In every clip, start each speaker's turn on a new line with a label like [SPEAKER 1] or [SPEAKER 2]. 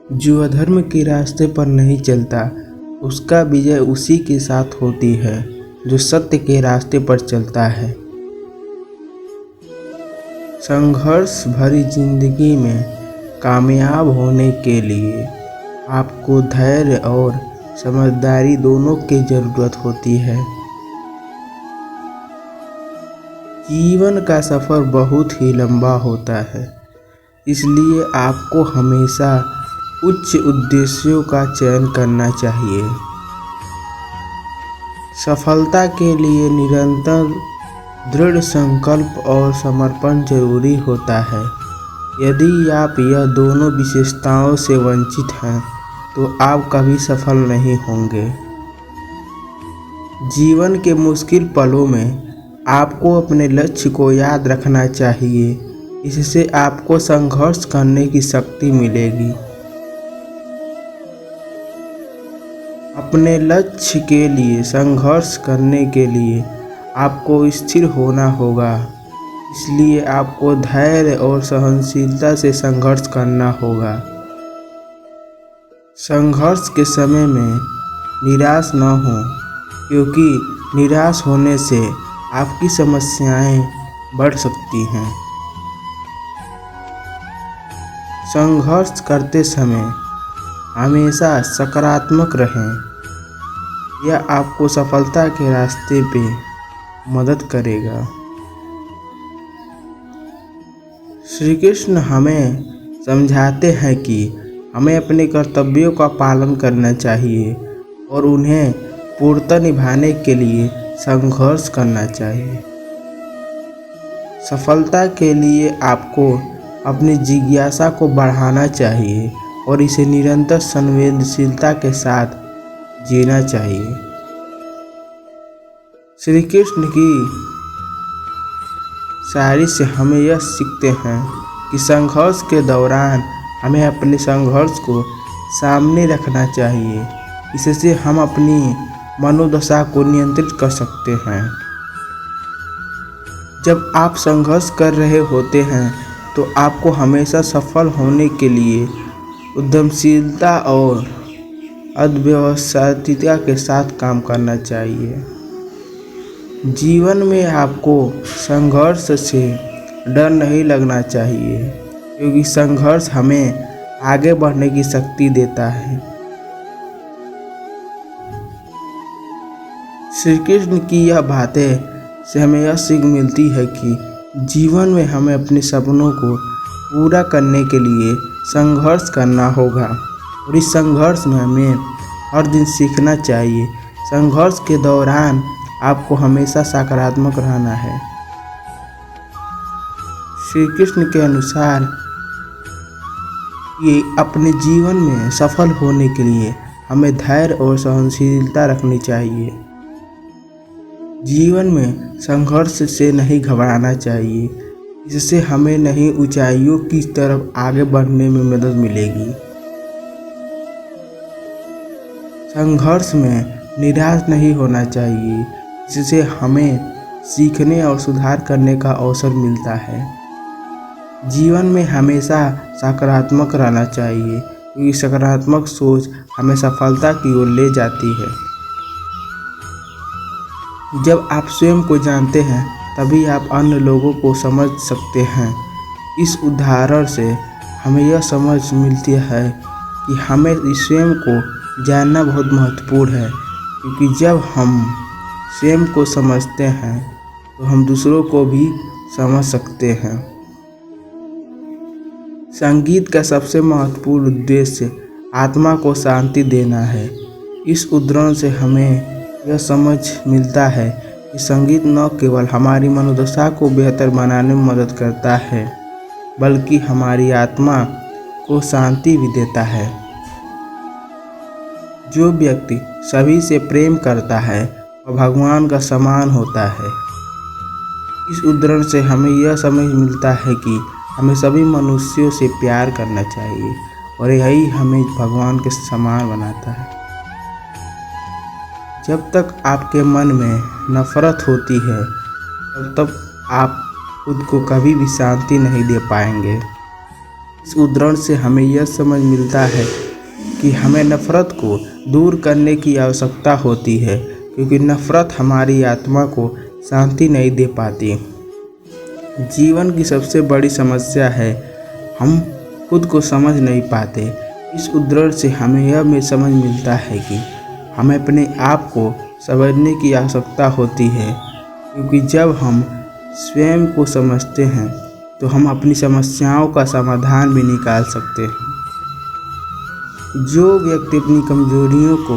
[SPEAKER 1] जो अधर्म के रास्ते पर नहीं चलता उसका विजय उसी के साथ होती है जो सत्य के रास्ते पर चलता है। संघर्ष भरी जिंदगी में कामयाब होने के लिए आपको धैर्य और समझदारी दोनों की जरूरत होती है। जीवन का सफ़र बहुत ही लंबा होता है, इसलिए आपको हमेशा उच्च उद्देश्यों का चयन करना चाहिए। सफलता के लिए निरंतर दृढ़ संकल्प और समर्पण जरूरी होता है। यदि आप यह दोनों विशेषताओं से वंचित हैं तो आप कभी सफल नहीं होंगे। जीवन के मुश्किल पलों में आपको अपने लक्ष्य को याद रखना चाहिए, इससे आपको संघर्ष करने की शक्ति मिलेगी। अपने लक्ष्य के लिए संघर्ष करने के लिए आपको स्थिर होना होगा, इसलिए आपको धैर्य और सहनशीलता से संघर्ष करना होगा। संघर्ष के समय में निराश न हो, क्योंकि निराश होने से आपकी समस्याएं बढ़ सकती हैं। संघर्ष करते समय हमेशा सकारात्मक रहें, यह आपको सफलता के रास्ते पे मदद करेगा। श्री कृष्ण हमें समझाते हैं कि हमें अपने कर्तव्यों का पालन करना चाहिए और उन्हें पूर्णतः निभाने के लिए संघर्ष करना चाहिए। सफलता के लिए आपको अपनी जिज्ञासा को बढ़ाना चाहिए और इसे निरंतर संवेदनशीलता के साथ जीना चाहिए। श्री कृष्ण की शायरी से हमें यह सीखते हैं कि संघर्ष के दौरान हमें अपने संघर्ष को सामने रखना चाहिए, इससे हम अपनी मनोदशा को नियंत्रित कर सकते हैं। जब आप संघर्ष कर रहे होते हैं तो आपको हमेशा सफल होने के लिए उद्यमशीलता और अव्यवसायिता के साथ काम करना चाहिए। जीवन में आपको संघर्ष से डर नहीं लगना चाहिए, क्योंकि संघर्ष हमें आगे बढ़ने की शक्ति देता है। श्री कृष्ण की यह बातें से हमें यह सीख मिलती है कि जीवन में हमें अपने सपनों को पूरा करने के लिए संघर्ष करना होगा और इस संघर्ष में हमें हर दिन सीखना चाहिए। संघर्ष के दौरान आपको हमेशा सकारात्मक रहना है। श्री कृष्ण के अनुसार ये अपने जीवन में सफल होने के लिए हमें धैर्य और सहनशीलता रखनी चाहिए। जीवन में संघर्ष से नहीं घबराना चाहिए, इससे हमें नई ऊंचाइयों की तरफ आगे बढ़ने में मदद मिलेगी। संघर्ष में निराश नहीं होना चाहिए, इससे हमें सीखने और सुधार करने का अवसर मिलता है। जीवन में हमेशा सकारात्मक रहना चाहिए, क्योंकि सकारात्मक सोच हमें सफलता की ओर ले जाती है। जब आप स्वयं को जानते हैं तभी आप अन्य लोगों को समझ सकते हैं। इस उदाहरण से हमें यह समझ मिलती है कि हमें स्वयं को जानना बहुत महत्वपूर्ण है, क्योंकि जब हम स्वयं को समझते हैं तो हम दूसरों को भी समझ सकते हैं। संगीत का सबसे महत्वपूर्ण उद्देश्य आत्मा को शांति देना है। इस उदाहरण से हमें यह समझ मिलता है कि संगीत न केवल हमारी मनोदशा को बेहतर बनाने में मदद करता है, बल्कि हमारी आत्मा को शांति भी देता है। जो व्यक्ति सभी से प्रेम करता है वह भगवान का समान होता है। इस उदाहरण से हमें यह समझ मिलता है कि हमें सभी मनुष्यों से प्यार करना चाहिए और यही हमें भगवान के समान बनाता है। जब तक आपके मन में नफरत होती है तब तक आप खुद को कभी भी शांति नहीं दे पाएंगे। इस उदाहरण से हमें यह समझ मिलता है कि हमें नफ़रत को दूर करने की आवश्यकता होती है, क्योंकि नफ़रत हमारी आत्मा को शांति नहीं दे पाती। जीवन की सबसे बड़ी समस्या है हम खुद को समझ नहीं पाते। इस उदाहरण से हमें यह भी समझ मिलता है कि हमें अपने आप को समझने की आवश्यकता होती है, क्योंकि जब हम स्वयं को समझते हैं तो हम अपनी समस्याओं का समाधान भी निकाल सकते हैं। जो व्यक्ति अपनी कमजोरियों को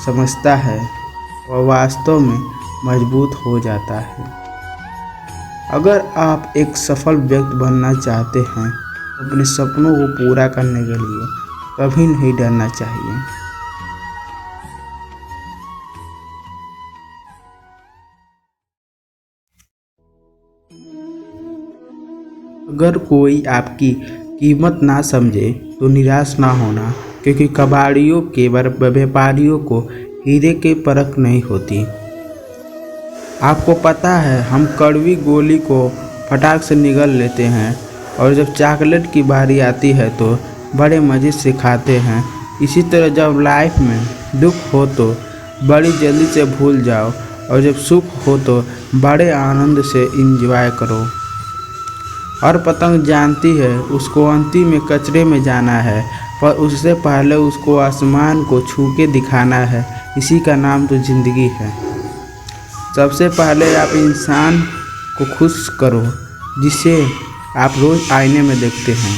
[SPEAKER 1] समझता है वह वास्तव में मजबूत हो जाता है। अगर आप एक सफल व्यक्ति बनना चाहते हैं तो अपने सपनों को पूरा करने के लिए कभी नहीं डरना चाहिए। अगर कोई आपकी कीमत ना समझे तो निराश ना होना, क्योंकि कबाड़ियों के व्यापारियों को हीरे की परख नहीं होती। आपको पता है हम कड़वी गोली को फटाक से निगल लेते हैं और जब चॉकलेट की बारी आती है तो बड़े मज़े से खाते हैं। इसी तरह जब लाइफ में दुख हो तो बड़ी जल्दी से भूल जाओ और जब सुख हो तो बड़े आनंद से एंजॉय करो। हर पतंग जानती है उसको अंतिम में कचरे में जाना है, पर उससे पहले उसको आसमान को छू के दिखाना है। इसी का नाम तो ज़िंदगी है। सबसे पहले आप इंसान को खुश करो जिसे आप रोज़ आईने में देखते हैं।